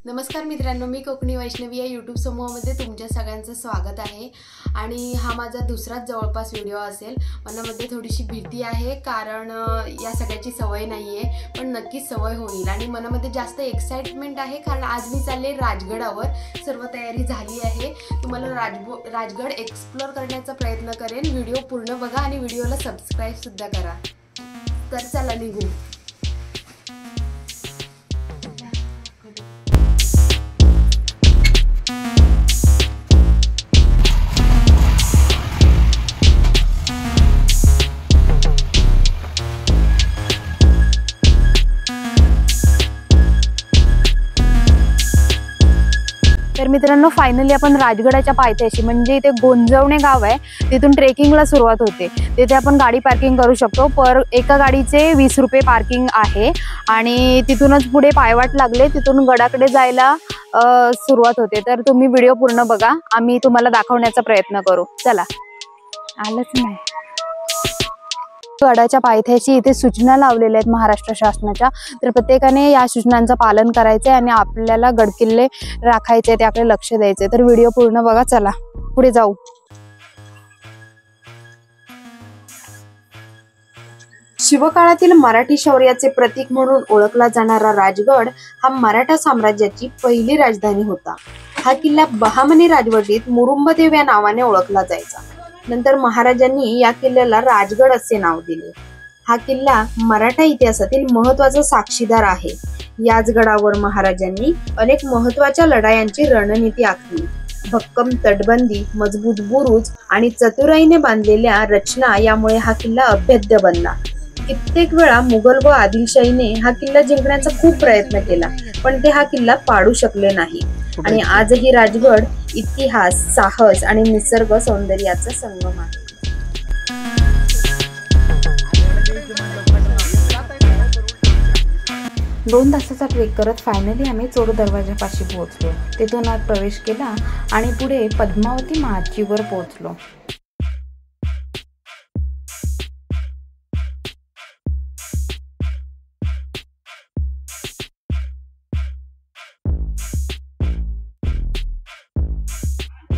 नमस्कार मित्रांनो, मी कोकणी वैष्णवी या यूट्यूब समूहामध्ये तुमच्या सगळ्यांचं स्वागत आहे। आणि हा माझा दुसराच जवळपास व्हिडिओ असेल। मनामध्ये थोडीशी भीती आहे कारण या सगळ्याची सवय नाहीये, पण नक्कीच सवय होईल। आणि मनामध्ये जास्त एक्साइटमेंट आहे कारण आज मी चालले राजगडावर। सर्व तयारी झाली आहे। तुम्हाला राजगड एक्सप्लोर करण्याचा प्रयत्न करेन। व्हिडिओ पूर्ण बघा आणि व्हिडिओला सबस्क्राइब सुद्धा करा। तर चला निघू। तर मित्रांनो, फायनली आपण राजगडाच्या पायथ्याशी म्हणजे इथे गोंजवणे गाव आहे, तिथून ट्रेकिंगला सुरुवात होते। तिथे आपण गाडी पार्किंग करू शकतो। पर एका गाडीचे 20 रुपये पार्किंग आहे आणि तिथूनच पुढे पायवाट लागले, तिथून गडाकडे जायला सुरुवात होते। तर तुम्ही व्हिडिओ पूर्ण बघा, आम्ही तुम्हाला दाखवण्याचा प्रयत्न करू। चला। आलंच नाही। गडाच्या पायथ्याशी इथे सूचना लावलेल्या आहेत महाराष्ट्र शासनाच्या। तर प्रत्येकाने या सूचनांचं पालन करायचंय आणि आपल्याला गडकिल्ले राखायचे, त्याकडे लक्ष द्यायचे। तर व्हिडिओ पूर्ण बघा। चला पुढे जाऊ। शिवकाळातील मराठी शौर्याचे प्रतीक म्हणून ओळखला जाणारा राजगड हा मराठा साम्राज्याची पहिली राजधानी होता। हा किल्ला बहामनी राजवटीत मुरुंबदेव या नावाने ओळखला जायचा। नंतर महाराजांनी या किल्ल्याला राजगड असे नाव दिले। हा किल्ला मराठा इतिहासातील महत्त्वाचा साक्षीदार आहे। याच गडावर महाराजांनी अनेक महत्त्वाच्या लढायांची रणनीती आखली। भक्कम तटबंदी, मजबूत बुरुज आणि चतुराईने बांधलेल्या रचना यामुळे हा किल्ला अभेद्य बनला। कित्येक वेळा मुघल व आदिलशाहीने हा किल्ला जिंकण्याचा खूप प्रयत्न केला, पण ते हा किल्ला पाडू शकले नाही। आणि आजही राजगड इतिहास, साहस आणि निसर्ग सौंदर्याचा संगम आहे। 2 तासाचा ट्रेक करत फायनली आम्ही चोर दरवाजापाशी पोहोचलो। तिथून आत प्रवेश केला आणि पुढे पद्मावती माचीवर पोहोचलो।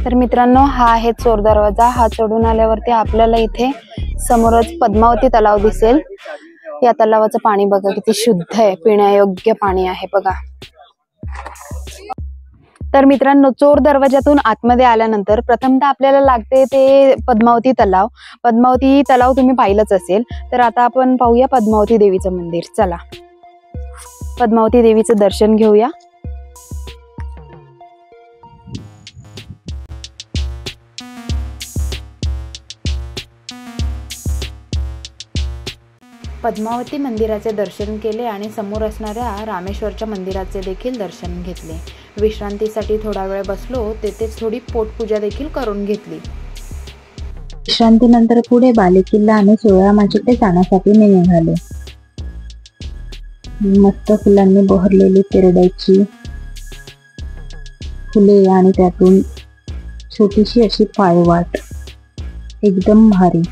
तर मित्रांनो, हा आहे चोर दरवाजा। हा चढून आल्यावरती आपल्याला इथे समोरच पद्मावती तलाव दिसेल। या तलावाचं पाणी बघा किती शुद्ध आहे, पिण्यायोग्य पाणी आहे बघा। तर मित्रांनो, चोर दरवाजातून आतमध्ये आल्यानंतर प्रथमतः आपल्याला लागते ते पद्मावती तलाव। पद्मावती तलाव तुम्ही पाहिलंच असेल। तर आता आपण पाहूया पद्मावती देवीचं मंदिर। चला पद्मावती देवीचं दर्शन घेऊया। पद्मावती मंदिराचे दर्शन केले आणि समोर असणाऱ्या रामेश्वरच्या मंदिराचे देखील दर्शन घेतले। विश्रांतीसाठी थोडा वेळ बसलो, तेथेच थोडी पोटपूजा देखील करून घेतली। विश्रांतीनंतर पुढे बालेकिल्ला आणि सोळामाचीकडे जाण्यासाठी मी निघाले। मस्त फुलांनी बहरलेली तेरड्याची फुले आणि त्यातून छोटीशी अशी पायवाट, एकदम भारी।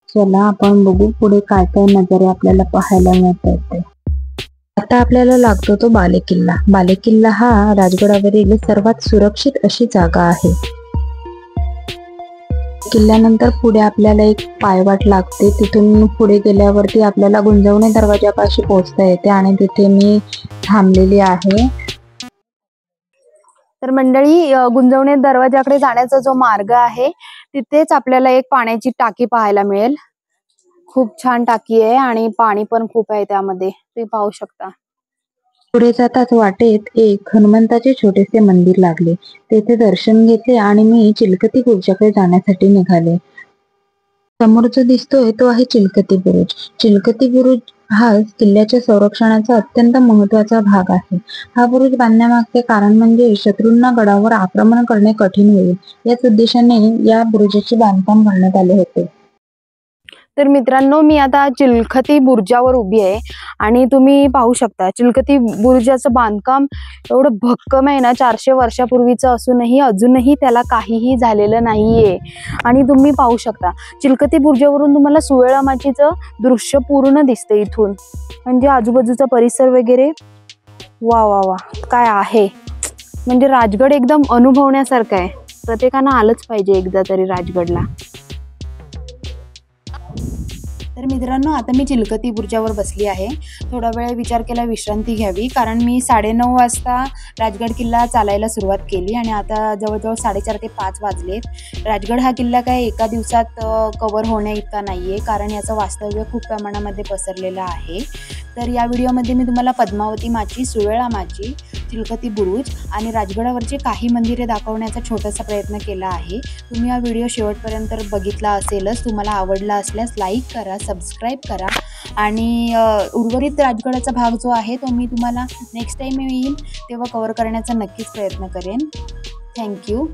चला आपण बघू पुढे काय काय नजारे आपल्याला पाहायला मिळतात। आता आपल्याला लागतो तो बालेकिल्ला। बालेकिल्ला हा राजगडावरील सर्वात सुरक्षित अशी जागा आहे। किल्ल्यानंतर पुढे आपल्याला एक पायवाट लागते। तिथून पुढे गेल्यावरती आपल्याला गुंजवणे दरवाजापाशी पोहोचता येते आणि तिथे मी थांबलेली आहे। तर मंडळी, गुंजवणे दरवाजाकडे जाण्याचा जो मार्ग आहे तिथेच आपल्याला एक पाण्याची टाकी पाहायला मिळेल। खूप छान टाकी आहे आणि पाणी पण खूप आहे त्यामध्ये, ते पाहू शकता। पुढे जाताच वाटेत एक हनुमंताचे छोटेसे मंदिर लागले। तेथे दर्शन घेतले आणि मी चिलखती बुरुजाकडे जाण्यासाठी निघाले। समोर जो दिसतोय तो आहे चिलखती बुरुज। चिलखती बुरुज हा किल्ल्याच्या संरक्षणाचा अत्यंत महत्त्वाचा भाग आहे। हा बुरुज बांधण्यामागचे कारण म्हणजे शत्रूंना गडावर आक्रमण करणे कठीण होईल, याच उद्देशाने या बुरुजाचे बांधकाम करण्यात आले होते। तर मित्रांनो, मी आता चिलखती बुरुजावर उभी आहे आणि तुम्ही पाहू शकता चिलखती बुरुजाचं बांधकाम एवढं भक्कम आहे ना, 400 वर्षापूर्वीचं असूनही अजूनही त्याला काहीही झालेलं नाहीये। आणि तुम्ही पाहू शकता चिलखती बुरुजावरून तुम्हाला सुवेळामाचीचं दृश्य पूर्ण दिसते इथून, म्हणजे आजूबाजूचा परिसर वगैरे वा वा वा, काय आहे म्हणजे राजगड एकदम अनुभवण्यासारखं आहे. प्रत्येकानं आलंच पाहिजे एकदा तरी राजगडला. तर मित्रांनो, आता मी चिलकती बुर्जावर बसली आहे. थोडा वेळ विचार केला विश्रांती घ्यावी, कारण मी 9:30 वाजता राजगड किल्ला चालायला सुरुवात केली आणि आता जवळजवळ 4:30 ते 5 वाजलेत. राजगड हा किल्ला काय एका दिवसात कव्हर होण्या इतका नाही आहे, कारण याचं वास्तव्य खूप प्रमाणामध्ये पसरलेलं आहे. तर या व्हिडिओमध्ये मी तुम्हाला पद्मावती माची, सुवेळा माची, चिलकती बुरुज आणि राजगडावरचे काही मंदिरे दाखवण्याचा छोटासा प्रयत्न केला आहे. तुम्ही हा व्हिडिओ शेवटपर्यंत बघितला असेलच. तुम्हाला आवडला असल्यास लाईक करा, सबस्क्राईब करा आणि उर्वरित राजगडाचा भाग जो आहे तो मी तुम्हाला नेक्स्ट टाईम येईल तेव्हा कव्हर करण्याचा नक्कीच प्रयत्न करेन. थँक्यू.